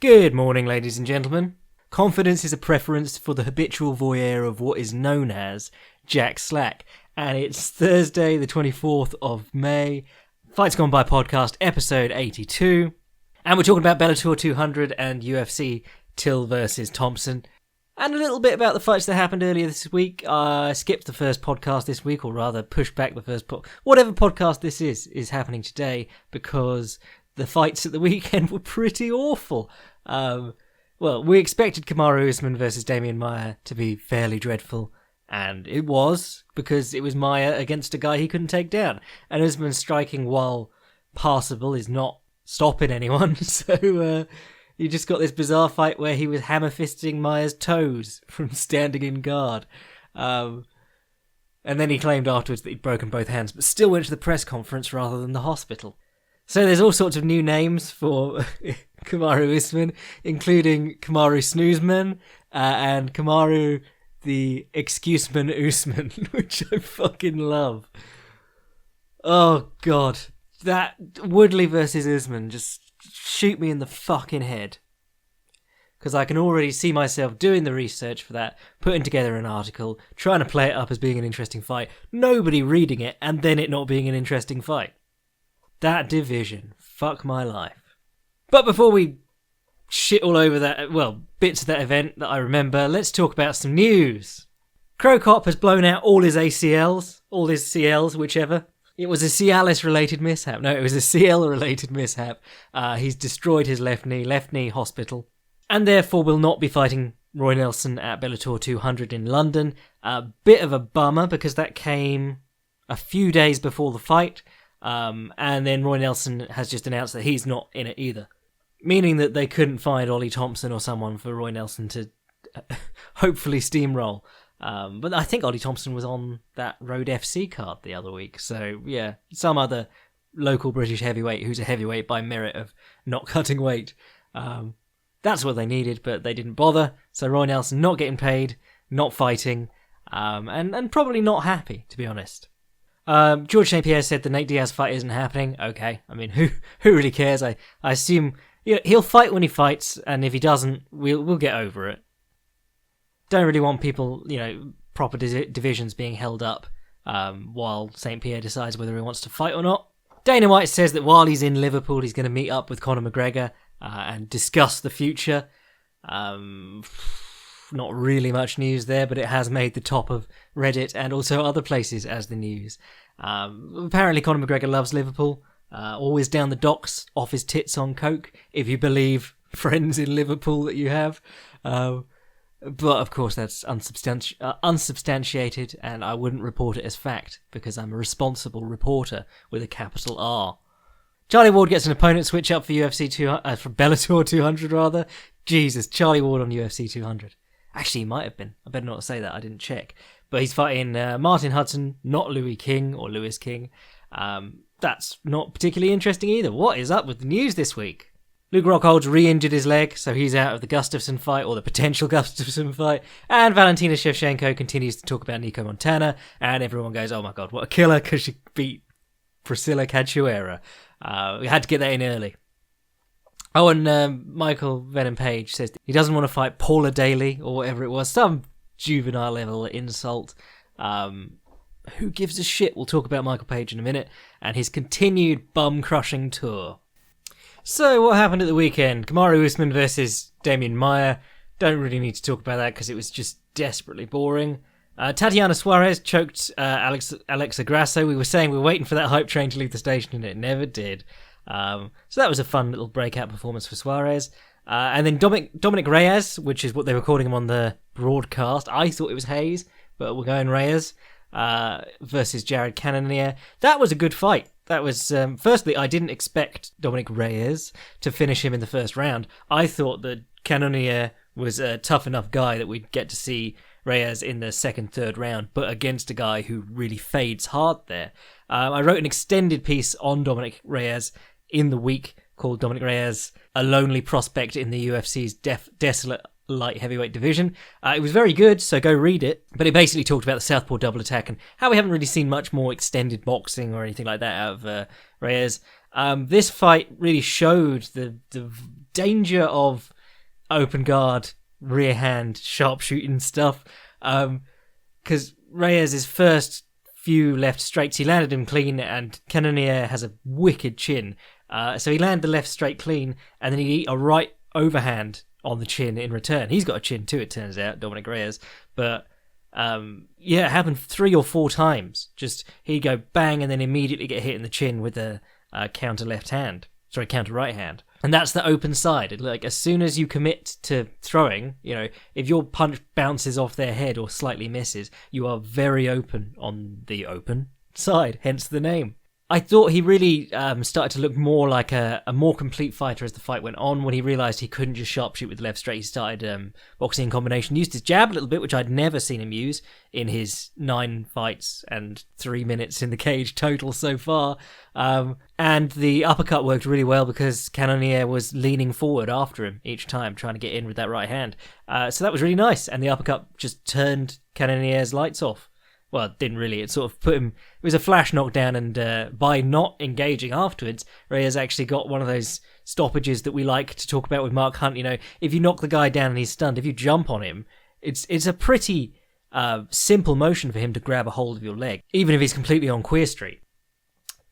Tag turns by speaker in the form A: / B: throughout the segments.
A: Good morning, ladies and gentlemen. Confidence is a preference for the habitual voyeur of what is known as Jack Slack. And it's Thursday, the 24th of May. Fights Gone By podcast, episode 82. And we're talking about Bellator 200 and UFC Till versus Thompson. And a little bit about the fights that happened earlier this week. I skipped the first podcast this week, or rather pushed back the first whatever podcast this is happening today, because the fights at the weekend were pretty awful. Well, we expected Kamaru Usman versus Damian Maia to be fairly dreadful, and it was, because it was Maia against a guy he couldn't take down. And Usman striking, while passable, is not stopping anyone, so you just got this bizarre fight where he was hammer-fisting Maia's toes from standing in guard. And then he claimed afterwards that he'd broken both hands, but still went to the press conference rather than the hospital. So there's all sorts of new names for Kamaru Usman, including Kamaru Snoozeman and Kamaru the Excuseman Usman, which I fucking love. Oh, God. That Woodley versus Usman, just shoot me in the fucking head. Because I can already see myself doing the research for that, putting together an article, trying to play it up as being an interesting fight, nobody reading it, and then it not being an interesting fight. That division. Fuck my life. But before we shit all over that, well, bits of that event that I remember, let's talk about some news. Cro Cop has blown out all his ACLs, all his CLs, whichever. It was a Cialis-related mishap. No, it was a CL-related mishap. He's destroyed his left knee hospital, and therefore will not be fighting Roy Nelson at Bellator 200 in London. A bit of a bummer, because that came a few days before the fight. And then Roy Nelson has just announced that he's not in it either. Meaning that they couldn't find Ollie Thompson or someone for Roy Nelson to hopefully steamroll. But I think Ollie Thompson was on that Road FC card the other week. So, yeah, some other local British heavyweight who's a heavyweight by merit of not cutting weight. That's what they needed, but they didn't bother. So Roy Nelson not getting paid, not fighting, and probably not happy, to be honest. George St. Pierre said the Nate Diaz fight isn't happening. Okay, I mean, who really cares? I assume he'll fight when he fights, and if he doesn't, we'll get over it. Don't really want people, proper divisions being held up while St. Pierre decides whether he wants to fight or not. Dana White says that while he's in Liverpool, he's going to meet up with Conor McGregor and discuss the future. Not really much news there, but it has made the top of Reddit and also other places as the news. Apparently Conor McGregor loves Liverpool, always down the docks, off his tits on coke, if you believe friends in Liverpool that you have. But of course that's unsubstantiated, and I wouldn't report it as fact, because I'm a responsible reporter with a capital R. Charlie Ward gets an opponent switch up for for Bellator 200 rather. Jesus, Charlie Ward on UFC 200. Actually, he might have been. I better not say that. I didn't check. But he's fighting Martin Hudson, not Louis King or Lewis King. That's not particularly interesting either. What is up with the news this week? Luke Rockhold's re-injured his leg, so he's out of the Gustafsson fight, or the potential Gustafsson fight. And Valentina Shevchenko continues to talk about Nico Montana, and everyone goes, oh my god, what a killer, because she beat Priscilla Cachoeira. We had to get that in early. Oh, and Michael Venom Page says he doesn't want to fight Paula Daly, or whatever it was, some juvenile level insult. Who gives a shit? We'll talk about Michael Page in a minute, and his continued bum-crushing tour. So, what happened at the weekend? Kamaru Usman versus Damian Maia. Don't really need to talk about that, because it was just desperately boring. Tatiana Suarez choked Alexa Grasso. We were saying we were waiting for that hype train to leave the station, and it never did. So that was a fun little breakout performance for Suarez. And then Dominic Reyes, which is what they were calling him on the broadcast. I thought it was Hayes, but we're going Reyes versus Jared Cannonier. That was a good fight. That was, firstly, I didn't expect Dominic Reyes to finish him in the first round. I thought that Cannonier was a tough enough guy that we'd get to see Reyes in the second, third round, but against a guy who really fades hard there. I wrote an extended piece on Dominic Reyes in the week called Dominic Reyes, a lonely prospect in the UFC's desolate light heavyweight division. It was very good, so go read it. But it basically talked about the southpaw double attack and how we haven't really seen much more extended boxing or anything like that out of Reyes. This fight really showed the danger of open guard, rear hand, sharpshooting stuff. Because Reyes' first few left straights, he landed him clean, and Cannonier has a wicked chin. So he landed the left straight clean, and then he'd eat a right overhand on the chin in return. He's got a chin too, it turns out, Dominic Reyes. But it happened 3 or 4 times. Just he'd go bang and then immediately get hit in the chin with a counter right hand. And that's the open side. Like, as soon as you commit to throwing, if your punch bounces off their head or slightly misses, you are very open on the open side, hence the name. I thought he really started to look more like a more complete fighter as the fight went on. When he realised he couldn't just sharpshoot with the left straight, he started boxing in combination. Used his jab a little bit, which I'd never seen him use in his 9 fights and 3 minutes in the cage total so far. And the uppercut worked really well because Cannonier was leaning forward after him each time, trying to get in with that right hand. So that was really nice, and the uppercut just turned Cannonier's lights off. Well, it didn't really. It sort of put him... It was a flash knockdown, and by not engaging afterwards, Reyes actually got one of those stoppages that we like to talk about with Mark Hunt. If you knock the guy down and he's stunned, if you jump on him, it's a pretty simple motion for him to grab a hold of your leg, even if he's completely on Queer Street.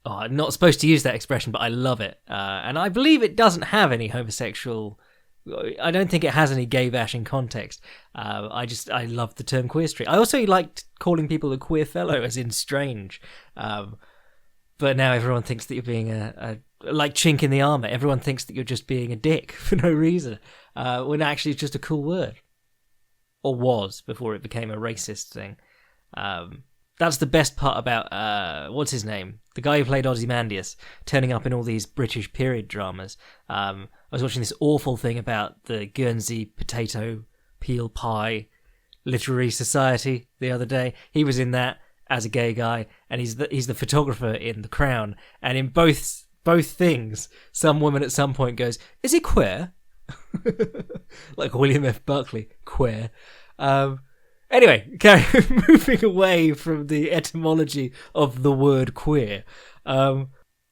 A: Oh, I'm not supposed to use that expression, but I love it. And I believe it doesn't have any homosexual... I don't think it has any gay bashing context. I love the term Queer Street. I also liked calling people a queer fellow, as in strange. But now everyone thinks that you're being a like chink in the armour. Everyone thinks that you're just being a dick for no reason, when actually it's just a cool word. Or was, before it became a racist thing. That's the best part about, what's his name? The guy who played Ozymandias, turning up in all these British period dramas. I was watching this awful thing about the Guernsey potato peel pie literary society the other day. He was in that as a gay guy, and he's the photographer in The Crown. And in both things, some woman at some point goes, "Is he queer?" Like William F. Buckley, queer. Anyway, moving away from the etymology of the word queer,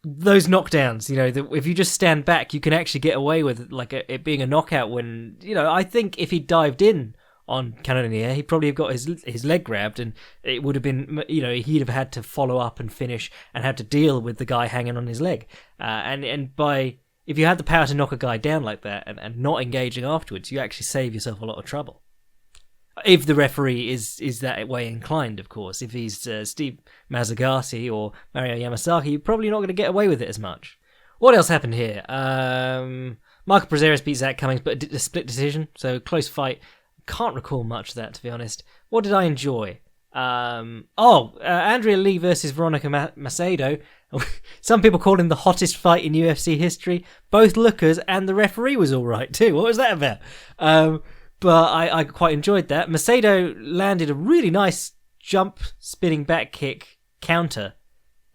A: those knockdowns, if you just stand back, you can actually get away with it being a knockout when, I think if he dived in on Cannonier, he'd probably have got his leg grabbed, and it would have been, he'd have had to follow up and finish and had to deal with the guy hanging on his leg. If you had the power to knock a guy down like that and not engaging afterwards, you actually save yourself a lot of trouble. If the referee is that way inclined, of course. If he's Steve Mazzagati or Mario Yamasaki, you're probably not going to get away with it as much. What else happened here? Michael Prazeres beat Zach Cummings, but a split decision, so close fight. Can't recall much of that, to be honest. What did I enjoy? Andrea Lee versus Veronica Macedo. Some people call him the hottest fight in UFC history. Both lookers, and the referee was all right too. What was that about? But I quite enjoyed that. Macedo landed a really nice jump spinning back kick counter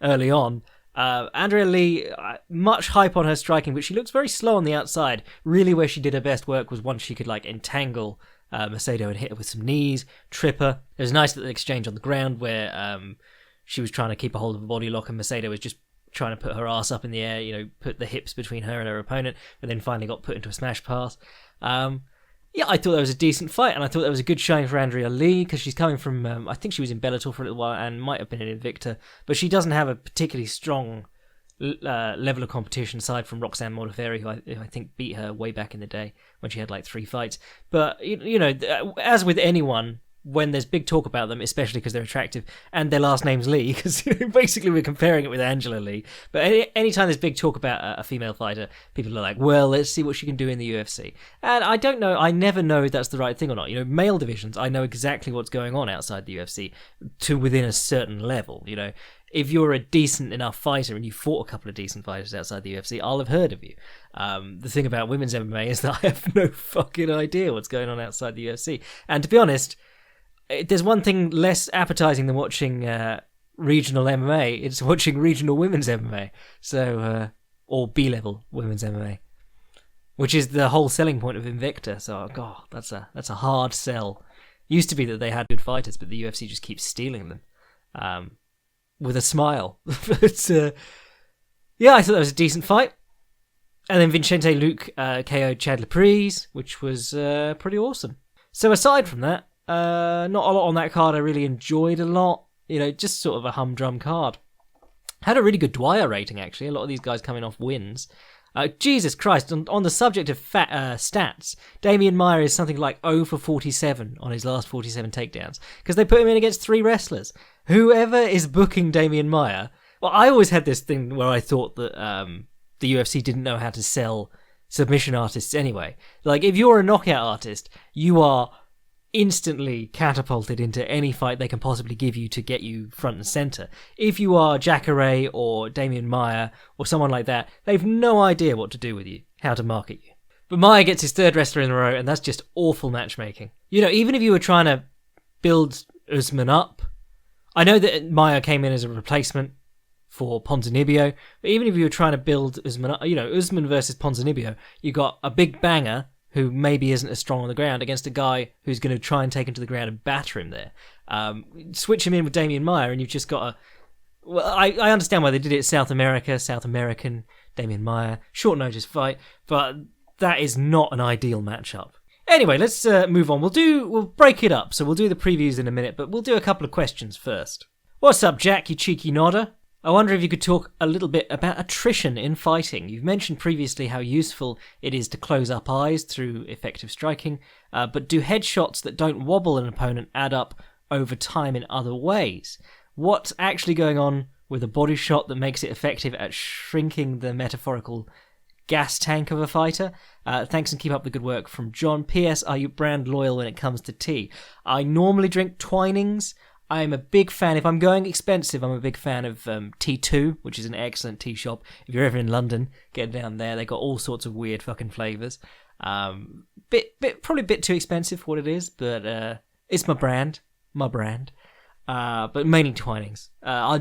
A: early on. Andrea Lee, much hype on her striking, but she looks very slow on the outside. Really where she did her best work was once she could entangle Macedo and hit her with some knees, trip her. It was nice that the exchange on the ground where she was trying to keep a hold of a body lock and Macedo was just trying to put her ass up in the air, put the hips between her and her opponent, but then finally got put into a smash pass. I thought that was a decent fight, and I thought that was a good showing for Andrea Lee, because she's coming from, I think she was in Bellator for a little while, and might have been an Invicta, but she doesn't have a particularly strong level of competition, aside from Roxanne Modafferi, who I think beat her way back in the day, when she had 3 fights. But, as with anyone, when there's big talk about them, especially because they're attractive, and their last name's Lee, because basically we're comparing it with Angela Lee. But anytime there's big talk about a female fighter, people are like, well, let's see what she can do in the UFC. And I don't know, I never know if that's the right thing or not. Male divisions, I know exactly what's going on outside the UFC to within a certain level. If you're a decent enough fighter and you fought a couple of decent fighters outside the UFC, I'll have heard of you. The thing about women's MMA is that I have no fucking idea what's going on outside the UFC. And to be honest, there's one thing less appetizing than watching regional MMA. It's watching regional women's MMA. So, or B-level women's MMA, which is the whole selling point of Invicta. So, God, that's a hard sell. Used to be that they had good fighters, but the UFC just keeps stealing them with a smile. But, I thought that was a decent fight. And then Vicente Luque KO'd Chad Laprise, which was pretty awesome. So aside from that, not a lot on that card I really enjoyed a lot. Just sort of a humdrum card. Had a really good Dwyer rating, actually. A lot of these guys coming off wins. Jesus Christ, on the subject of stats, Damian Maia is something like 0 for 47 on his last 47 takedowns, because they put him in against 3 wrestlers. Whoever is booking Damian Maia... Well, I always had this thing where I thought that the UFC didn't know how to sell submission artists anyway. Like, if you're a knockout artist, you are instantly catapulted into any fight they can possibly give you to get you front and center. If you are Jacare or Damian Maia or someone like that, they've no idea what to do with you, how to market you. But Maia gets his 3rd wrestler in a row, and that's just awful matchmaking. Even if you were trying to build Usman up, I know that Maia came in as a replacement for Ponzinibbio, but even if you were trying to build Usman, Usman versus Ponzinibbio, you got a big banger who maybe isn't as strong on the ground against a guy who's going to try and take him to the ground and batter him there. Switch him in with Damian Maia, and you've just got a... Well, I understand why they did it. South American, Damian Maia, short notice fight, but that is not an ideal matchup. Anyway, let's move on. We'll break it up, so we'll do the previews in a minute, but we'll do a couple of questions first. What's up, Jack, you cheeky nodder? I wonder if you could talk a little bit about attrition in fighting. You've mentioned previously how useful it is to close up eyes through effective striking, but do headshots that don't wobble an opponent add up over time in other ways? What's actually going on with a body shot that makes it effective at shrinking the metaphorical gas tank of a fighter? Thanks and keep up the good work from John. P.S. Are you brand loyal when it comes to tea? I normally drink Twinings. I'm a big fan, if I'm going expensive, I'm a big fan of T2, which is an excellent tea shop. If you're ever in London, get down there. They got all sorts of weird fucking flavours. Probably a bit too expensive for what it is, but it's my brand. But mainly Twinings. I'll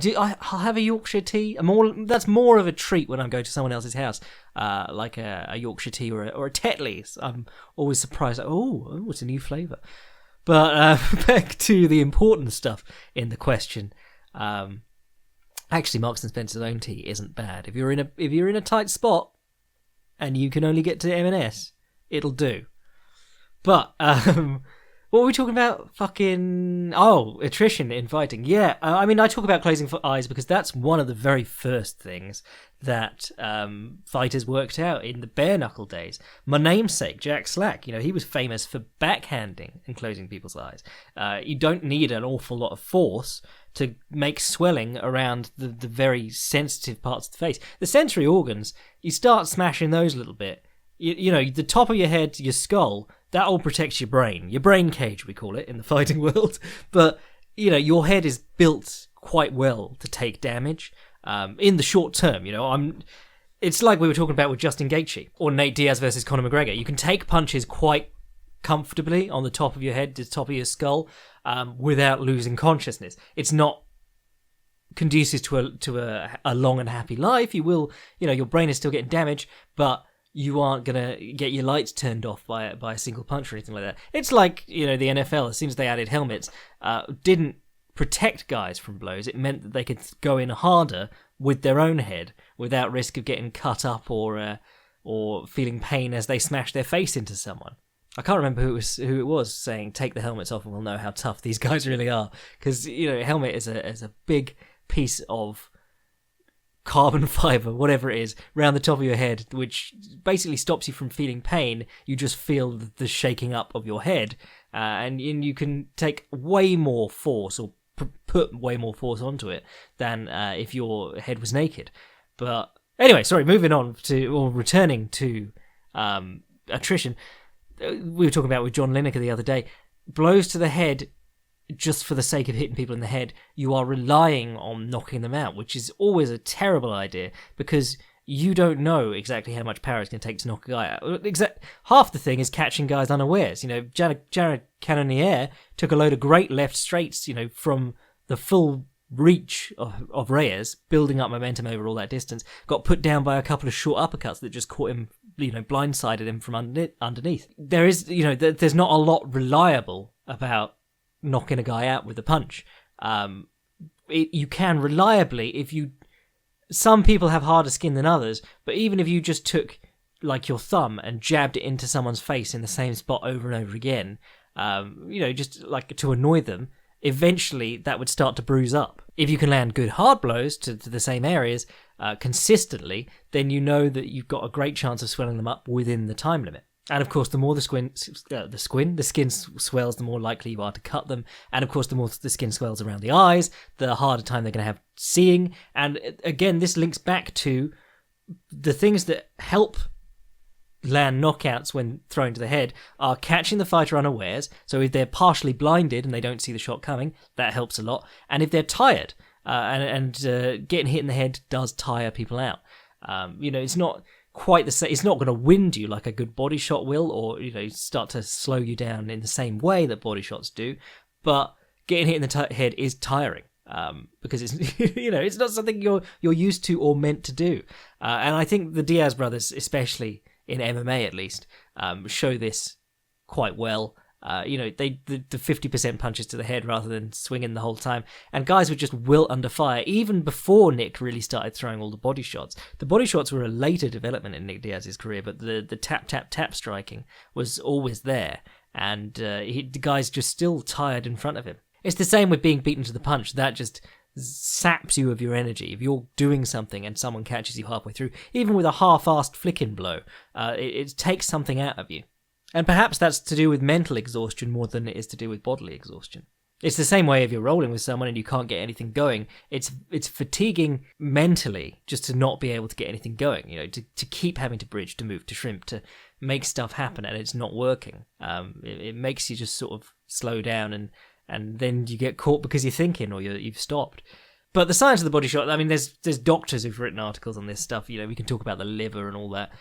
A: have a Yorkshire tea. That's more of a treat when I go to someone else's house, like a Yorkshire tea or a Tetley's. I'm always surprised. Oh, it's a new flavour. But back to the important stuff in the question. Actually, Marks and Spencer's own tea isn't bad. If you're in a tight spot and you can only get to M&S, it'll do. But what were we talking about? Attrition in fighting. Yeah, I talk about closing eyes because that's one of the very first things that fighters worked out in the bare knuckle days. My namesake, Jack Slack, he was famous for backhanding and closing people's eyes. You don't need an awful lot of force to make swelling around the very sensitive parts of the face. The sensory organs, you start smashing those a little bit. The top of your head, your skull, that all protects your brain cage, we call it in the fighting world. But, your head is built quite well to take damage in the short term. It's like we were talking about with Justin Gaethje or Nate Diaz versus Conor McGregor. You can take punches quite comfortably on the top of your head, the top of your skull, without losing consciousness. It's not conducive to a long and happy life. You will, your brain is still getting damaged, but you aren't going to get your lights turned off by a single punch or anything like that. It's like, the NFL, as soon as they added helmets, didn't protect guys from blows. It meant that they could go in harder with their own head without risk of getting cut up or feeling pain as they smash their face into someone. I can't remember who it was saying, take the helmets off and we'll know how tough these guys really are. Because, a helmet is a big piece of carbon fiber, whatever it is, around the top of your head, which basically stops you from feeling pain. You just feel the shaking up of your head, and you can take way more force or put way more force onto it than if your head was naked. But anyway, sorry, returning to attrition. We were talking about with John Lineker the other day. Blows to the head, just for the sake of hitting people in the head, you are relying on knocking them out, which is always a terrible idea because you don't know exactly how much power it's going to take to knock a guy out. Half the thing is catching guys unawares. Jared Cannonier took a load of great left straights, from the full reach of Reyes, building up momentum over all that distance, got put down by a couple of short uppercuts that just caught him, blindsided him from underneath. There is, there's not a lot reliable about knocking a guy out with a punch. You can reliably, some people have harder skin than others, but even if you just took like your thumb and jabbed it into someone's face in the same spot over and over again, just like to annoy them, eventually that would start to bruise up. If you can land good hard blows to the same areas consistently, then you know that you've got a great chance of swelling them up within the time limit. And of course, the more the skin swells, the more likely you are to cut them. And of course, the more the skin swells around the eyes, the harder time they're going to have seeing. And again, this links back to the things that help land knockouts when thrown to the head are catching the fighter unawares. So if they're partially blinded and they don't see the shot coming, that helps a lot. And if they're tired, and getting hit in the head does tire people out. It's not quite the same. It's not going to wind you like a good body shot will, or start to slow you down in the same way that body shots do. But getting hit in the head is tiring. Because it's it's not something you're used to or meant to do. And I think the Diaz brothers, especially in MMA at least, show this quite well. The 50% punches to the head rather than swinging the whole time. And guys would just wilt under fire even before Nick really started throwing all the body shots. The body shots were a later development in Nick Diaz's career, but the tap, tap, tap striking was always there. And the guy's just still tired in front of him. It's the same with being beaten to the punch. That just saps you of your energy. If you're doing something and someone catches you halfway through, even with a half-assed flicking blow, it takes something out of you. And perhaps that's to do with mental exhaustion more than it is to do with bodily exhaustion. It's the same way if you're rolling with someone and you can't get anything going. It's fatiguing mentally just to not be able to get anything going, to keep having to bridge, to move, to shrimp, to make stuff happen, and it's not working. It makes you just sort of slow down, and then you get caught because you're thinking or you've stopped. But the science of the body shot, I mean, there's doctors who've written articles on this stuff. We can talk about the liver and all that.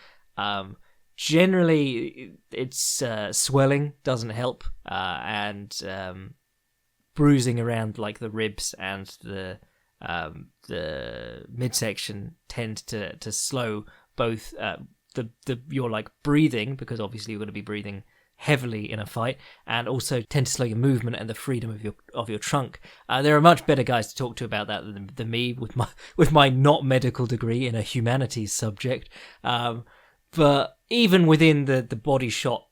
A: Generally, it's swelling doesn't help, and bruising around like the ribs and the midsection tend to slow both your like breathing, because obviously you're going to be breathing heavily in a fight, and also tend to slow your movement and the freedom of your trunk. There are much better guys to talk to about that than me with my not medical degree in a humanities subject. But even within the body shot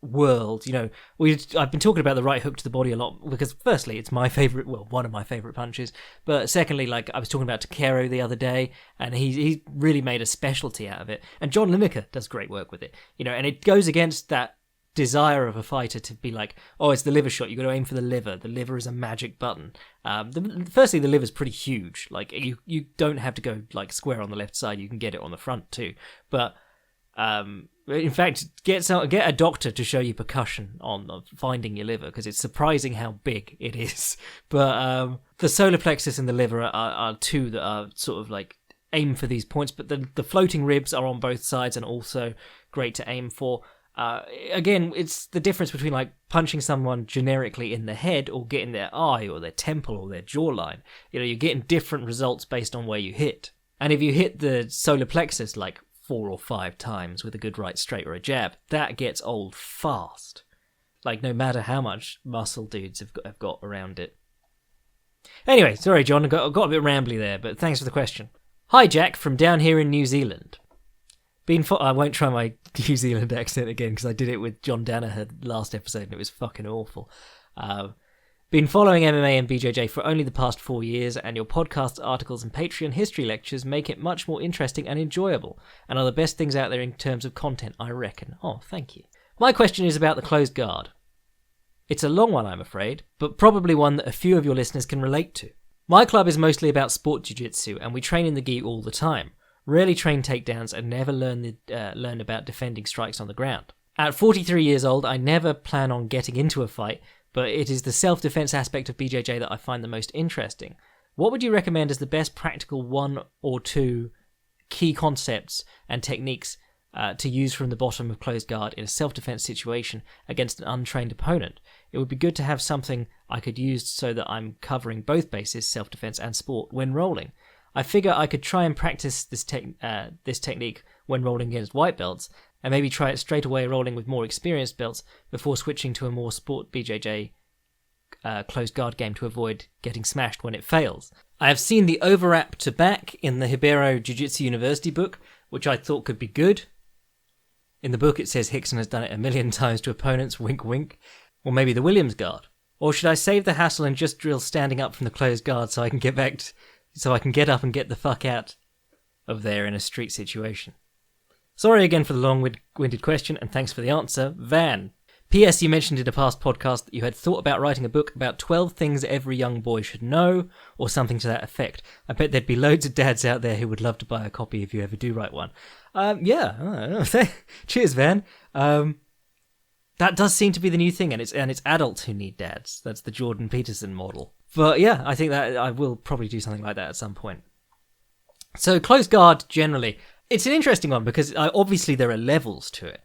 A: world, I've been talking about the right hook to the body a lot because firstly, it's my favorite, well, one of my favorite punches. But secondly, like I was talking about Takeru the other day, and he really made a specialty out of it. And John Lineker does great work with it, and it goes against that desire of a fighter to be like, oh, it's the liver shot, you got to aim for the liver. The liver is a magic button. Firstly, the liver's pretty huge. Like you don't have to go like square on the left side. You can get it on the front too. But in fact, get a doctor to show you percussion on finding your liver, because it's surprising how big it is. But the solar plexus and the liver are two that are sort of like aim for these points. But the floating ribs are on both sides and also great to aim for. Again, it's the difference between like punching someone generically in the head or getting their eye or their temple or their jawline. You're getting different results based on where you hit. And if you hit the solar plexus like 4 or 5 times with a good right straight or a jab, that gets old fast. Like no matter how much muscle dudes have got around it. Anyway, sorry John, I got a bit rambly there, but thanks for the question. Hi Jack, from down here in New Zealand. I won't try my New Zealand accent again because I did it with John Danaher last episode and it was fucking awful. Been following MMA and BJJ for only the past 4 years, and your podcast, articles, and Patreon history lectures make it much more interesting and enjoyable, and are the best things out there in terms of content, I reckon. Oh, thank you. My question is about the closed guard. It's a long one, I'm afraid, but probably one that a few of your listeners can relate to. My club is mostly about sport jiu-jitsu, and we train in the gi all the time. Rarely train takedowns and never learn about defending strikes on the ground. At 43 years old, I never plan on getting into a fight, but it is the self-defense aspect of BJJ that I find the most interesting. What would you recommend as the best practical 1 or 2 key concepts and techniques to use from the bottom of closed guard in a self-defense situation against an untrained opponent? It would be good to have something I could use so that I'm covering both bases, self-defense and sport, when rolling. I figure I could try and practice this technique when rolling against white belts, and maybe try it straight away rolling with more experienced belts before switching to a more sport BJJ closed guard game to avoid getting smashed when it fails. I have seen the overwrap to back in the Hibero Jiu-Jitsu University book, which I thought could be good. In the book, it says Hickson has done it 1,000,000 times to opponents, wink wink. Or maybe the Williams guard. Or should I save the hassle and just drill standing up from the closed guard so I can get up and get the fuck out of there in a street situation? Sorry again for the long-winded question, and thanks for the answer, Van. P.S. You mentioned in a past podcast that you had thought about writing a book about 12 things every young boy should know, or something to that effect. I bet there'd be loads of dads out there who would love to buy a copy if you ever do write one. Yeah. Cheers, Van. That does seem to be the new thing, and it's adults who need dads. That's the Jordan Peterson model. But yeah, I think that I will probably do something like that at some point. So closed guard, generally, it's an interesting one because obviously there are levels to it,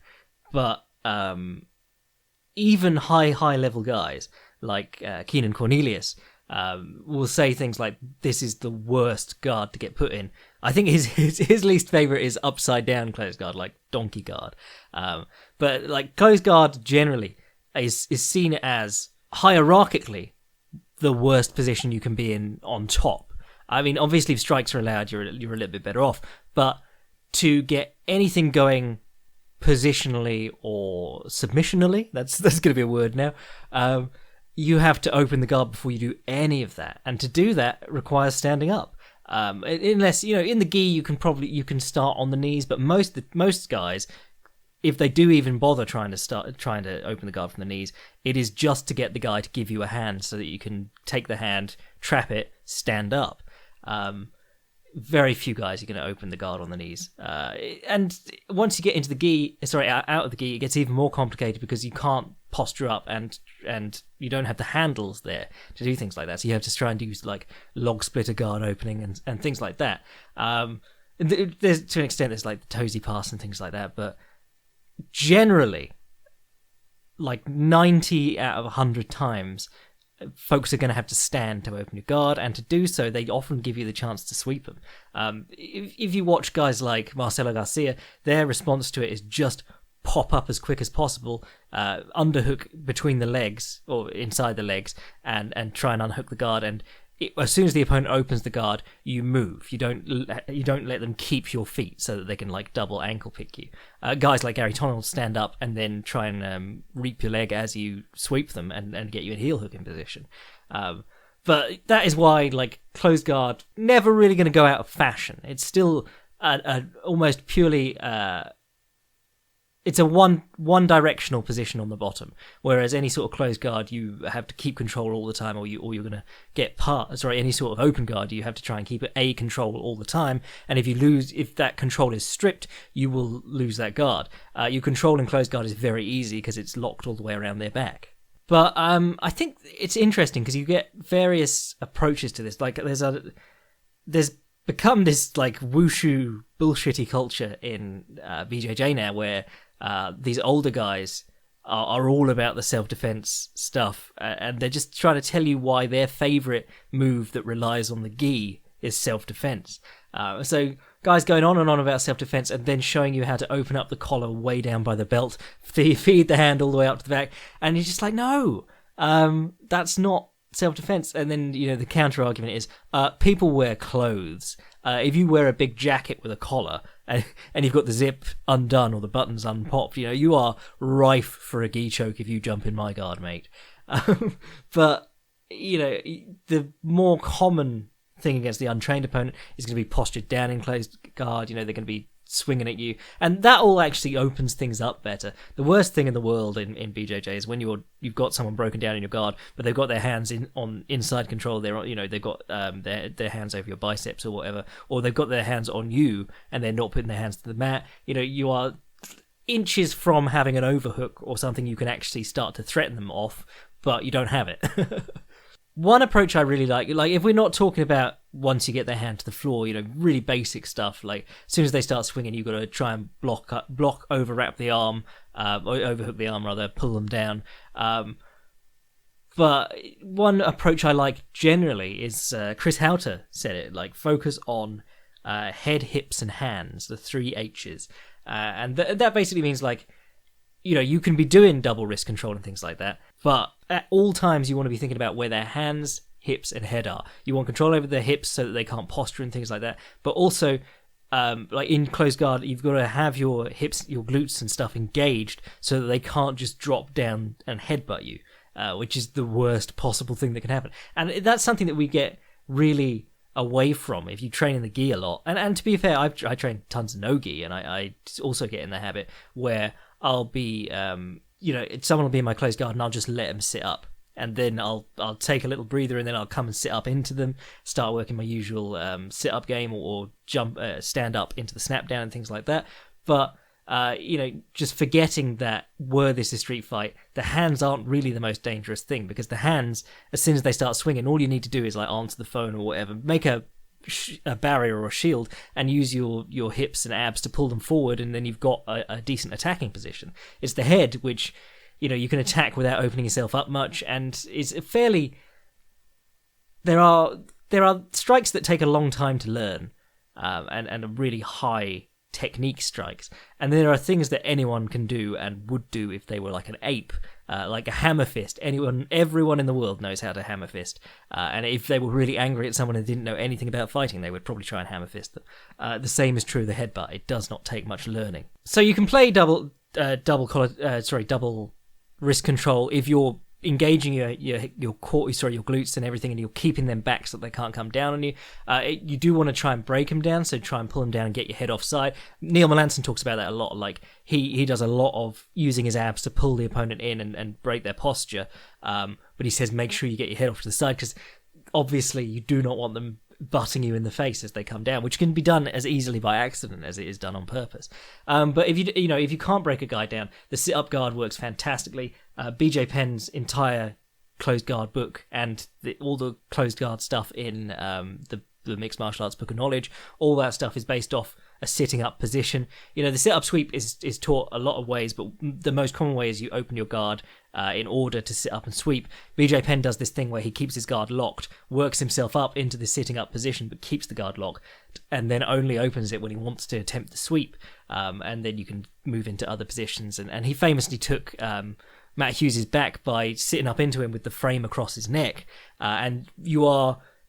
A: but even high level guys like Keenan Cornelius will say things like, "This is the worst guard to get put in." I think his least favorite is upside down closed guard, like donkey guard. But like closed guard generally is seen as hierarchically the worst position you can be in on top. I mean, obviously if strikes are allowed, you're a little bit better off. But to get anything going positionally or submissionally, that's going to be a word now, you have to open the guard before you do any of that. And to do that requires standing up. Unless, in the gi you can start on the knees, but most guys, if they do even bother trying to open the guard from the knees, it is just to get the guy to give you a hand so that you can take the hand, trap it, stand up. Very few guys are going to open the guard on the knees. And once you get into out of the gi, it gets even more complicated because you can't posture up and you don't have the handles there to do things like that. So you have to try and use like log splitter guard opening and things like that. There's to an extent there's like the toesy pass and things like that, but generally, like 90 out of 100 times, folks are going to have to stand to open your guard, and to do so, they often give you the chance to sweep them. If you watch guys like Marcelo Garcia, their response to it is just pop up as quick as possible, underhook between the legs or inside the legs, and try and unhook the guard. And as soon as the opponent opens the guard, you move. You don't let them keep your feet so that they can like double ankle pick you. Guys like Gary Tonald stand up and then try and reap your leg as you sweep them and get you in heel hooking position. But that is why like closed guard never really going to go out of fashion. It's still a almost purely it's a one directional position on the bottom, whereas any sort of closed guard you have to keep control all the time, or you're going to get any sort of open guard you have to try and keep a control all the time, and if that control is stripped, you will lose that guard. You controlling closed guard is very easy because it's locked all the way around their back. But I think it's interesting because you get various approaches to this. Like there's become this like wushu bullshitty culture in BJJ now where these older guys are all about the self-defense stuff, and they're just trying to tell you why their favorite move that relies on the gi is self-defense. So guys going on and on about self-defense and then showing you how to open up the collar way down by the belt, feed the hand all the way up to the back, and you're just like, no, that's not self-defense. And then the counter argument is people wear clothes. If you wear a big jacket with a collar and you've got the zip undone or the buttons unpopped, you are rife for a gi choke if you jump in my guard, mate. But the more common thing against the untrained opponent is going to be postured down in closed guard. They're going to be swinging at you, and that all actually opens things up better. The worst thing in the world in BJJ is when you've got someone broken down in your guard, but they've got their hands on inside control. They've got their hands over your biceps or whatever, or they've got their hands on you and they're not putting their hands to the mat. You are inches from having an overhook or something you can actually start to threaten them off, but you don't have it. One approach I really like if we're not talking about once you get their hand to the floor, really basic stuff, like as soon as they start swinging, you've got to try and block, overwrap the arm, overhook the arm rather, pull them down. But one approach I like generally is Chris Houter said it, like focus on head, hips, and hands, the 3 H's. And that basically means like, you can be doing double wrist control and things like that, but at all times you want to be thinking about where their hands, hips, and head are. You want control over their hips so that they can't posture and things like that, but also like in closed guard, you've got to have your hips, your glutes and stuff engaged so that they can't just drop down and headbutt you, which is the worst possible thing that can happen. And that's something that we get really away from if you train in the gi a lot. And to be fair, I train tons of no gi, and I also get in the habit where I'll be, someone will be in my closed guard and I'll just let them sit up. And then I'll take a little breather, and then I'll come and sit up into them, start working my usual sit-up game, or jump, stand up into the snap down and things like that. But, just forgetting that were this a street fight, the hands aren't really the most dangerous thing, because the hands, as soon as they start swinging, all you need to do is like answer the phone or whatever, make a barrier or a shield, and use your hips and abs to pull them forward, and then you've got a decent attacking position. It's the head which... you can attack without opening yourself up much, and it's fairly... There are strikes that take a long time to learn, and are really high technique strikes. And there are things that anyone can do and would do if they were like an ape, like a hammer fist. Everyone in the world knows how to hammer fist. And if they were really angry at someone and didn't know anything about fighting, they would probably try and hammer fist them. The same is true of the headbutt. It does not take much learning. So you can play double wrist control if you're engaging your core, your glutes and everything, and you're keeping them back so that they can't come down on you. You do want to try and break them down, so try and pull them down and get your head offside. Neil Melanson talks about that a lot. Like he does a lot of using his abs to pull the opponent in and break their posture. But he says make sure you get your head off to the side, because obviously you do not want them butting you in the face as they come down, which can be done as easily by accident as it is done on purpose. But if you can't break a guy down, the sit-up guard works fantastically. BJ Penn's entire closed guard book and all the closed guard stuff in the Mixed Martial Arts Book of Knowledge, all that stuff is based off a sitting up position. The sit-up sweep is taught a lot of ways, but the most common way is you open your guard in order to sit up and sweep. BJ Penn does this thing where he keeps his guard locked, works himself up into the sitting up position, but keeps the guard locked, and then only opens it when he wants to attempt the sweep, and then you can move into other positions. And he famously took Matt Hughes' back by sitting up into him with the frame across his neck, and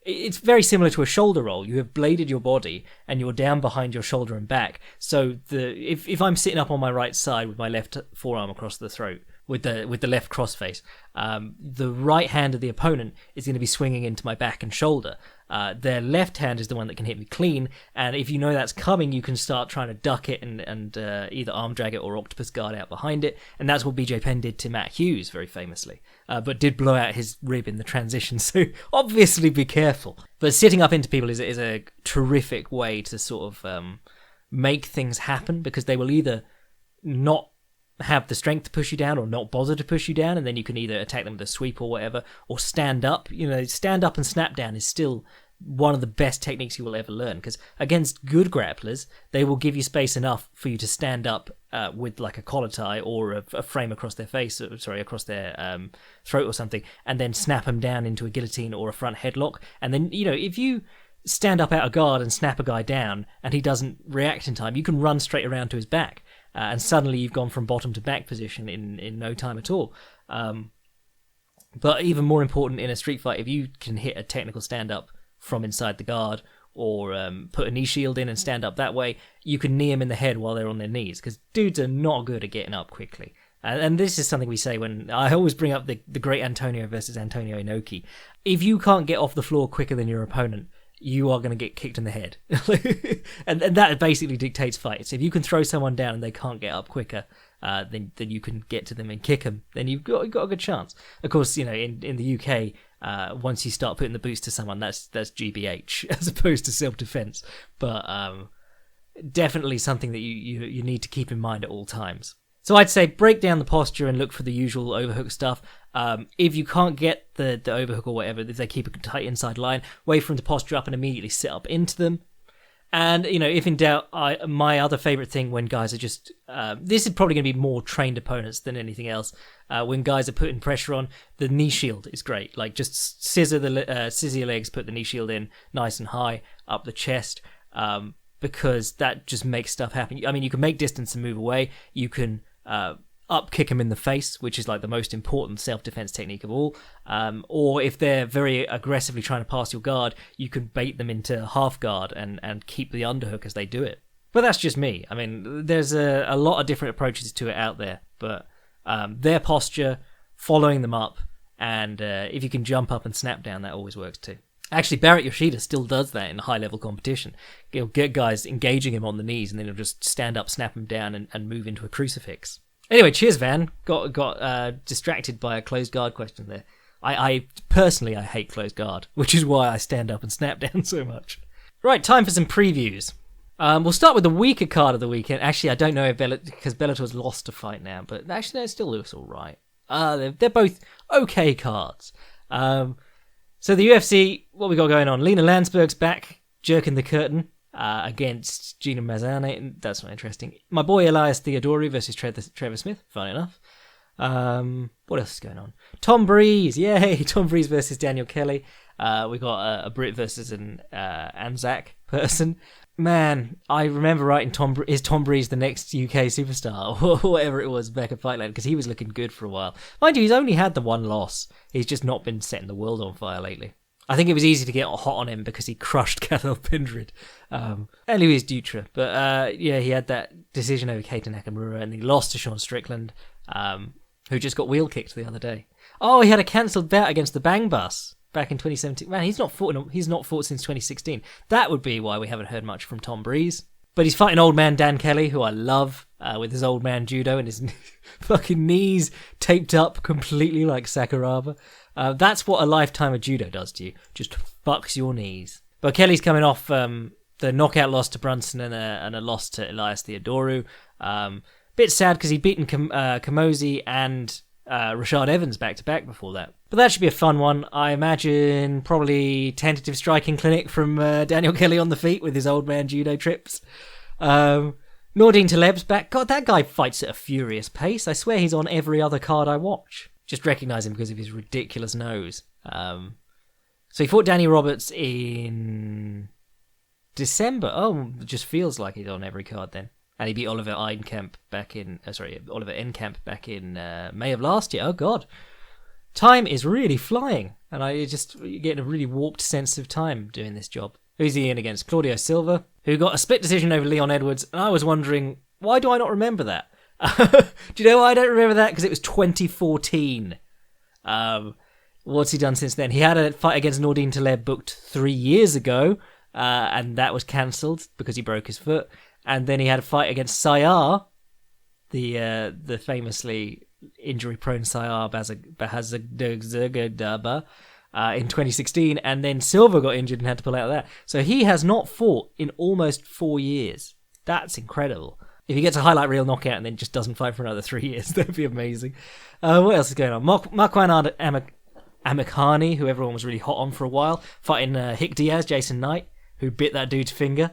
A: it's very similar to a shoulder roll. You have bladed your body and you're down behind your shoulder and back. So if I'm sitting up on my right side with my left forearm across the throat, with the left crossface, the right hand of the opponent is going to be swinging into my back and shoulder. Their left hand is the one that can hit me clean, and if you know that's coming, you can start trying to duck it and either arm drag it or octopus guard out behind it, and that's what BJ Penn did to Matt Hughes very famously, but did blow out his rib in the transition, so obviously be careful. But sitting up into people is a terrific way to sort of make things happen, because they will either not have the strength to push you down or not bother to push you down, and then you can either attack them with a sweep or whatever, or stand up. Stand up and snap down is still one of the best techniques you will ever learn, because against good grapplers, they will give you space enough for you to stand up with like a collar tie or a frame across their face, across their throat or something, and then snap them down into a guillotine or a front headlock. And then, if you stand up out of guard and snap a guy down and he doesn't react in time, you can run straight around to his back. And suddenly you've gone from bottom to back position in no time at all. But even more important in a street fight, if you can hit a technical stand-up from inside the guard, or put a knee shield in and stand up that way, you can knee them in the head while they're on their knees, because dudes are not good at getting up quickly. And this is something we say when I always bring up the great Antonio versus Antonio Inoki. If you can't get off the floor quicker than your opponent, you are going to get kicked in the head. and that basically dictates fights. If you can throw someone down and they can't get up quicker, then you can get to them and kick them, then you've got a good chance. Of course, in the UK, once you start putting the boots to someone, that's GBH as opposed to self-defense. But definitely something that you need to keep in mind at all times. So I'd say break down the posture and look for the usual overhook stuff. If you can't get the overhook or whatever, if they keep a tight inside line, wait for them to posture up and immediately sit up into them. And, if in doubt, my other favourite thing when guys are just... this is probably going to be more trained opponents than anything else. When guys are putting pressure on, the knee shield is great. Like, just scissor your legs, put the knee shield in nice and high up the chest, because that just makes stuff happen. I mean, you can make distance and move away. You can up kick them in the face, which is like the most important self-defense technique of all. Or if they're very aggressively trying to pass your guard, you can bait them into half guard and keep the underhook as they do it. But that's just me. I mean, there's a lot of different approaches to it out there, but their posture, following them up, and if you can jump up and snap down, that always works too. Actually, Barrett Yoshida still does that in high-level competition. He'll get guys engaging him on the knees, and then he'll just stand up, snap him down, and move into a crucifix. Anyway, cheers, Van. Got distracted by a closed guard question there. I personally hate closed guard, which is why I stand up and snap down so much. Right, time for some previews. We'll start with the weaker card of the weekend. Actually, I don't know if because Bellator's lost a fight now, but actually, no, it still looks all right. They're both okay cards. So the UFC, what we got going on? Lena Landsberg's back, jerking the curtain against Gina Mazzane. That's not interesting. My boy Elias Theodorou versus Trevor Smith. Fun enough. What else is going on? Tom Breeze, yay! Tom Breeze versus Daniel Kelly. We got a Brit versus an Anzac person. Man, I remember writing is Tom Breeze the next UK superstar or whatever it was back at Fightland, because he was looking good for a while. Mind you, he's only had the one loss. He's just not been setting the world on fire lately. I think it was easy to get hot on him because he crushed Cathal Pendred and Luis Dutra. But yeah, he had that decision over Keita Nakamura, and he lost to Sean Strickland, who just got wheel kicked the other day. Oh, he had a cancelled bout against the Bang Bus back in 2017. Man, he's not fought since 2016. That would be why we haven't heard much from Tom Breeze. But he's fighting old man Dan Kelly, who I love, with his old man judo and his fucking knees taped up completely like Sakuraba. That's what a lifetime of judo does to you. Just fucks your knees. But Kelly's coming off the knockout loss to Brunson and a loss to Elias Theodorou. Bit sad because he'd beaten Kamosi and Rashad Evans back-to-back before that. But that should be a fun one. I imagine probably tentative striking clinic from Daniel Kelly on the feet with his old man judo trips. Nordine Taleb's back. God, that guy fights at a furious pace. I swear he's on every other card I watch. Just recognise him because of his ridiculous nose. So he fought Danny Roberts in December. Oh, it just feels like he's on every card then. And he beat Oliver Enkamp back in May of last year. Oh God, time is really flying, and I just get a really warped sense of time doing this job. Who's he in against? Claudio Silva, who got a split decision over Leon Edwards, and I was wondering, why do I not remember that? Do you know why I don't remember that? Because it was 2014. What's he done since then? He had a fight against Nordine Taleb booked 3 years ago, and that was cancelled because he broke his foot. And then he had a fight against Sayar, the famously injury-prone Sayar Bahazagdaba, in 2016, and then Silva got injured and had to pull out of that. So he has not fought in almost 4 years. That's incredible. If he gets a highlight reel knockout and then just doesn't fight for another 3 years, that'd be amazing. What else is going on? Marquand Amakhani, who everyone was really hot on for a while, fighting Hick Diaz, Jason Knight, who bit that dude's finger.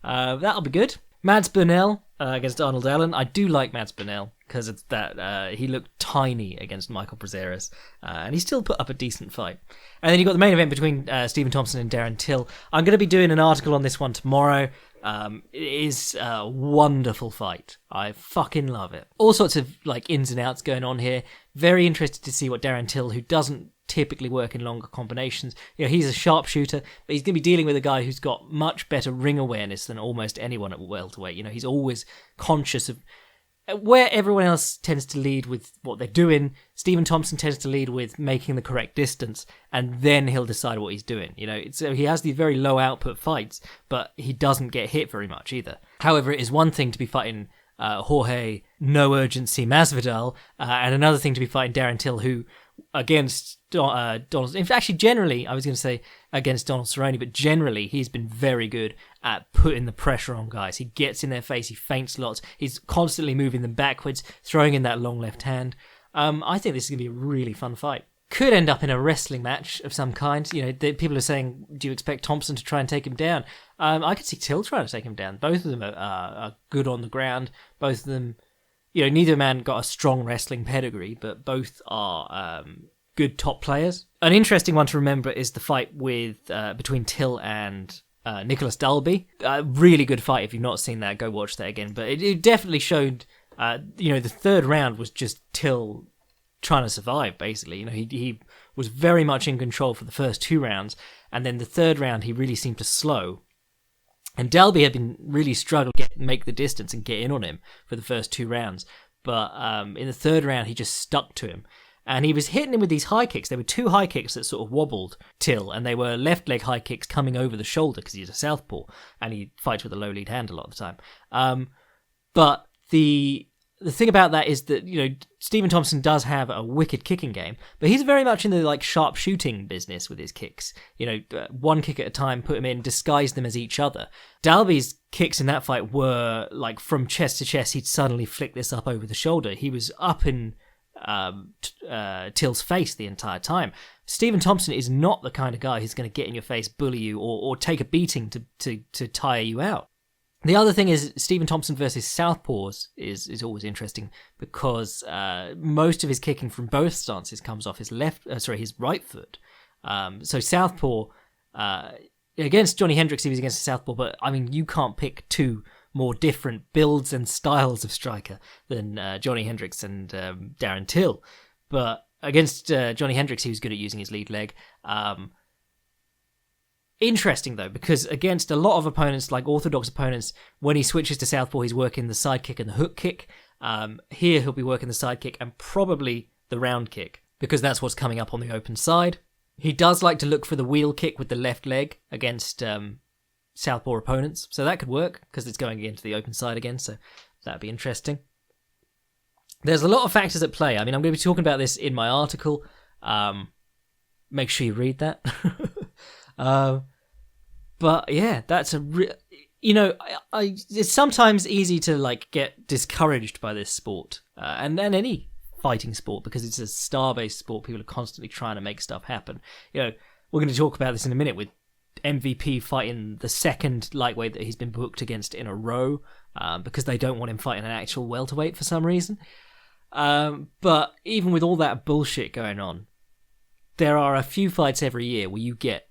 A: That'll be good. Mads Burnell against Arnold Allen. I do like Mads Burnell because it's that he looked tiny against Michael Brazeras, and he still put up a decent fight. And then you got the main event between Stephen Thompson and Darren Till. I'm going to be doing an article on this one tomorrow. It is a wonderful fight. I fucking love it. All sorts of like ins and outs going on here. Very interested to see what Darren Till, who doesn't typically work in longer combinations. You know, he's a sharpshooter, but he's going to be dealing with a guy who's got much better ring awareness than almost anyone at welterweight. You know, he's always conscious of where everyone else tends to lead with what they're doing. Stephen Thompson tends to lead with making the correct distance, and then he'll decide what he's doing. You know, so he has these very low output fights, but he doesn't get hit very much either. However, it is one thing to be fighting Jorge No Urgency Masvidal, and another thing to be fighting Darren Till, who against Donald, in fact, actually generally, I was going to say against Donald Cerrone, but generally he's been very good at putting the pressure on guys. He gets in their face, he feints lots, he's constantly moving them backwards, throwing in that long left hand. I think this is going to be a really fun fight. Could end up in a wrestling match of some kind. You know, people are saying, do you expect Thompson to try and take him down? I could see Till trying to take him down. Both of them are good on the ground. Both of them, you know, neither man got a strong wrestling pedigree, but both are good top players. An interesting one to remember is the fight with between Till and Nicholas Dalby. A really good fight. If you've not seen that, go watch that again. But it definitely showed The third round was just Till trying to survive, basically. He was very much in control for the first 2 rounds, and then the third round he really seemed to slow. And Dalby had been really struggling to make the distance and get in on him for the first 2 rounds. But in the third round, he just stuck to him. And he was hitting him with these high kicks. There were 2 high kicks that sort of wobbled Till, and they were left leg high kicks coming over the shoulder because he's a southpaw, and he fights with a low lead hand a lot of the time. But the thing about that is that, Stephen Thompson does have a wicked kicking game, but he's very much in the sharp shooting business with his kicks. One kick at a time, put him in, disguise them as each other. Dalby's kicks in that fight were from chest to chest. He'd suddenly flick this up over the shoulder. He was up in Till's face the entire time. Stephen Thompson is not the kind of guy who's going to get in your face, bully you, or take a beating to tire you out. The other thing is Stephen Thompson versus southpaws is always interesting because most of his kicking from both stances comes off his right foot. So southpaw against Johnny Hendricks, he was against a southpaw, but you can't pick 2 more different builds and styles of striker than Johnny Hendricks and Darren Till. But against Johnny Hendricks, he was good at using his lead leg. Interesting, though, because against a lot of opponents, like orthodox opponents, when he switches to southpaw, he's working the side kick and the hook kick. Here, he'll be working the side kick and probably the round kick, because that's what's coming up on the open side. He does like to look for the wheel kick with the left leg against southpaw opponents, so that could work, because it's going into the open side again, so that'd be interesting. There's a lot of factors at play. I'm going to be talking about this in my article. Make sure you read that. But yeah, that's it's sometimes easy to get discouraged by this sport, and then any fighting sport, because it's a star-based sport. People are constantly trying to make stuff happen. We're going to talk about this in a minute with MVP fighting the second lightweight that he's been booked against in a row, because they don't want him fighting an actual welterweight for some reason. But even with all that bullshit going on, there are a few fights every year where you get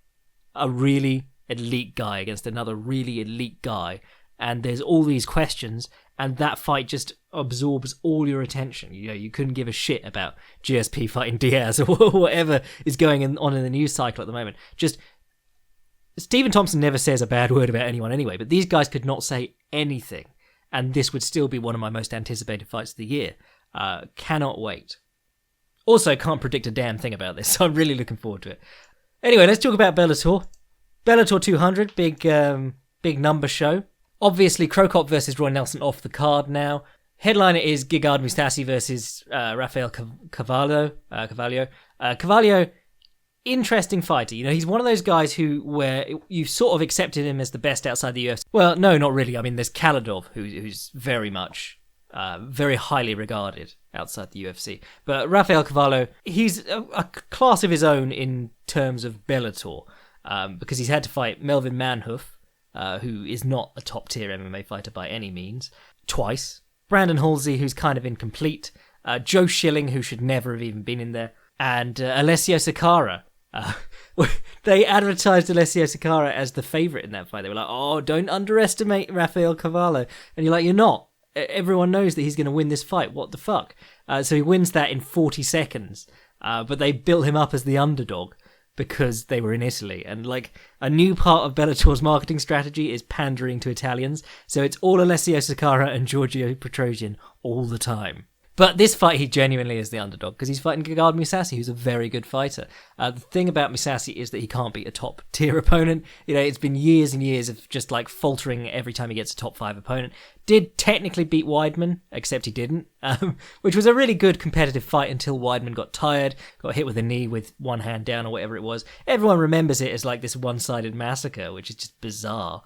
A: a really elite guy against another really elite guy, and there's all these questions, and that fight just absorbs all your attention. You couldn't give a shit about GSP fighting Diaz or whatever is going on in the news cycle at the moment. Just Stephen Thompson never says a bad word about anyone anyway, but these guys could not say anything, and this would still be one of my most anticipated fights of the year. Cannot wait. Also, can't predict a damn thing about this, so I'm really looking forward to it. Anyway, let's talk about Bellator. Bellator 200, big number show. Obviously, Krokop versus Roy Nelson off the card now. Headliner is Gegard Mousasi versus Rafael Carvalho. Carvalho, interesting fighter. He's one of those guys where you've sort of accepted him as the best outside the UFC. Well, no, not really. There's Kaladov, who's very much, very highly regarded outside the UFC. But Rafael Carvalho, he's a class of his own in terms of Bellator, because he's had to fight Melvin Manhoef, who is not a top-tier MMA fighter by any means, twice. Brandon Halsey, who's kind of incomplete. Joe Schilling, who should never have even been in there. And Alessio Sakara. They advertised Alessio Sakara as the favourite in that fight. They were like, oh, don't underestimate Rafael Carvalho. And you're like, you're not. Everyone knows that he's going to win this fight. What the fuck? So he wins that in 40 seconds. But they built him up as the underdog because they were in Italy. And a new part of Bellator's marketing strategy is pandering to Italians. So it's all Alessio Sakara and Giorgio Petrosian all the time. But this fight, he genuinely is the underdog because he's fighting Gegard Mousasi, who's a very good fighter. The thing about Mousasi is that he can't beat a top-tier opponent. It's been years and years of just faltering every time he gets a top-5 opponent. Did technically beat Weidman, except he didn't, which was a really good competitive fight until Weidman got tired, got hit with a knee with one hand down or whatever it was. Everyone remembers it as this one-sided massacre, which is just bizarre.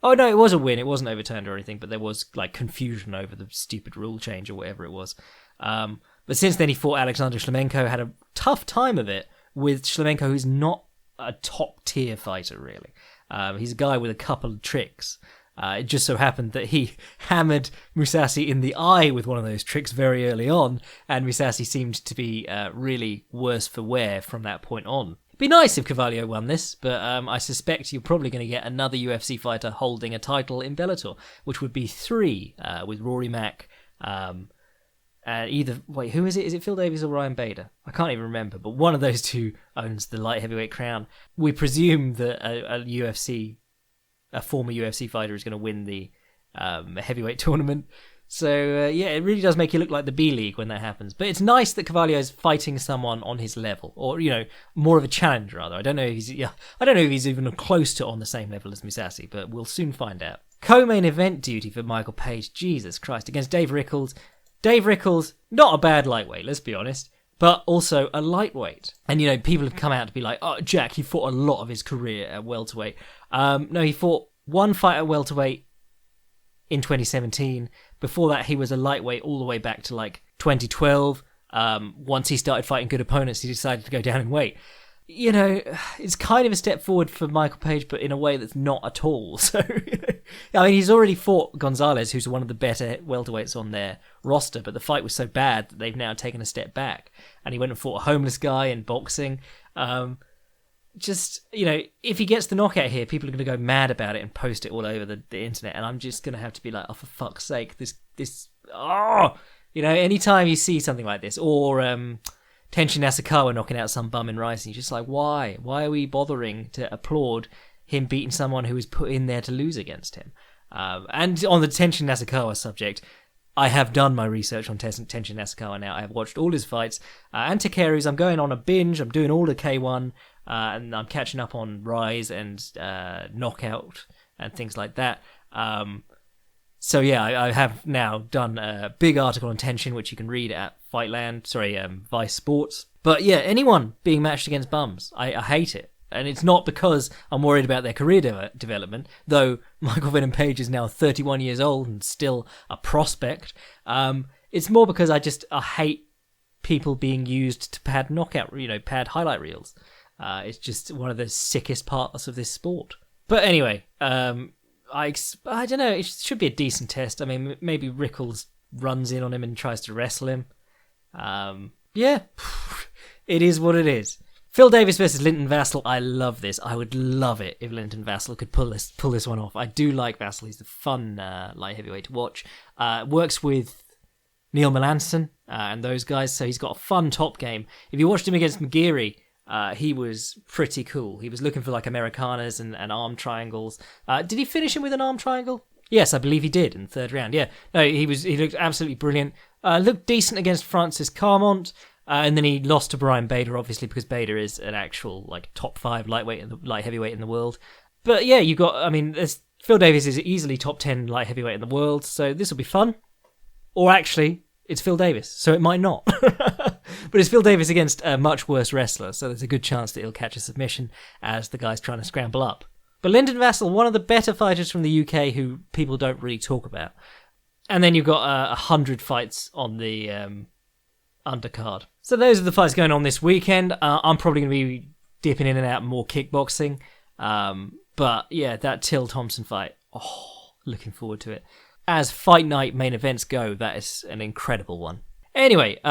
A: Oh, no, it was a win. It wasn't overturned or anything, but there was, confusion over the stupid rule change or whatever it was. But since then, he fought Alexander Shlemenko, had a tough time of it with Shlemenko, who's not a top-tier fighter, really. He's a guy with a couple of tricks. It just so happened that he hammered Mousasi in the eye with one of those tricks very early on, and Mousasi seemed to be really worse for wear from that point on. Be nice if Carvalho won this, but I suspect you're probably going to get another UFC fighter holding a title in Bellator, which would be 3 with Rory Mack. Who is it? Is it Phil Davies or Ryan Bader? I can't even remember, but one of those two owns the light heavyweight crown. We presume that a former UFC fighter is going to win the heavyweight tournament. So, it really does make you look like the B-League when that happens. But it's nice that Carvalho's fighting someone on his level, or, more of a challenger, rather. I don't know if he's even close to on the same level as Mousasi, but we'll soon find out. Co-main event duty for Michael Page, Jesus Christ, against Dave Rickles. Dave Rickles, not a bad lightweight, let's be honest, but also a lightweight. And, people have come out to be like, oh, Jack, he fought a lot of his career at welterweight. No, he fought one fight at welterweight in 2017. Before that, he was a lightweight all the way back to 2012. Once he started fighting good opponents, he decided to go down in weight. It's kind of a step forward for Michael Page, but in a way that's not at all. So, he's already fought Gonzalez, who's one of the better welterweights on their roster, but the fight was so bad that they've now taken a step back. And he went and fought a homeless guy in boxing. If he gets the knockout here, people are going to go mad about it and post it all over the internet, and I'm just going to have to be like, oh, for fuck's sake, anytime you see something like this, or Tenshin Nasukawa knocking out some bum in Rising, you're just like, why? Why are we bothering to applaud him beating someone who was put in there to lose against him? And on the Tenshin Nasukawa subject, I have done my research on Tenshin Nasukawa now. I have watched all his fights. And Takeru's, I'm going on a binge. I'm doing all the K1. And I'm catching up on Rise and Knockout and things like that. I have now done a big article on Tenshin, which you can read at Vice Sports. But yeah, anyone being matched against bums, I hate it. And it's not because I'm worried about their career development, though Michael Venom Page is now 31 years old and still a prospect. It's more because I hate people being used to pad pad highlight reels. It's just one of the sickest parts of this sport. But anyway, I don't know, it should be a decent test. I mean, maybe Rickles runs in on him and tries to wrestle him. It is what it is. Phil Davis versus Linton Vassell. I love this. I would love it if Linton Vassell could pull this one off. I do like Vassell. He's a fun light heavyweight to watch. Works with Neil Melanson and those guys, so he's got a fun top game. If you watched him against McGeary, he was pretty cool. He was looking for Americanas and arm triangles. Did he finish him with an arm triangle? Yes, I believe he did in the third round. Yeah, no, he looked absolutely brilliant. Looked decent against Francis Carmont. And then he lost to Brian Bader, obviously, because Bader is an actual top 5 light heavyweight in the world. But yeah, Phil Davis is easily top 10 light heavyweight in the world, so this will be fun. Or actually, it's Phil Davis, so it might not. But it's Phil Davis against a much worse wrestler, so there's a good chance that he'll catch a submission as the guy's trying to scramble up. But Lyndon Vassell, one of the better fighters from the UK who people don't really talk about. And then you've got 100 fights on the undercard. So those are the fights going on this weekend. I'm probably going to be dipping in and out more kickboxing. But yeah, that Till Thompson fight, looking forward to it. As fight night main events go, that is an incredible one. Anyway,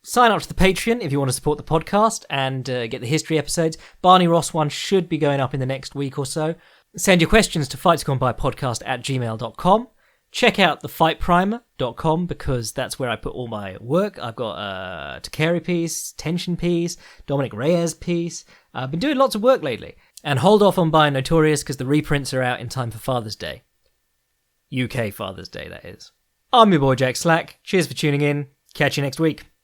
A: sign up to the Patreon if you want to support the podcast and get the history episodes. Barney Ross one should be going up in the next week or so. Send your questions to fightsgonepodcast@gmail.com. Check out thefightprimer.com because that's where I put all my work. I've got a Takeri piece, Tenshin piece, Dominic Reyes piece. I've been doing lots of work lately. And hold off on buying Notorious because the reprints are out in time for Father's Day. UK Father's Day, that is. I'm your boy Jack Slack. Cheers for tuning in. Catch you next week.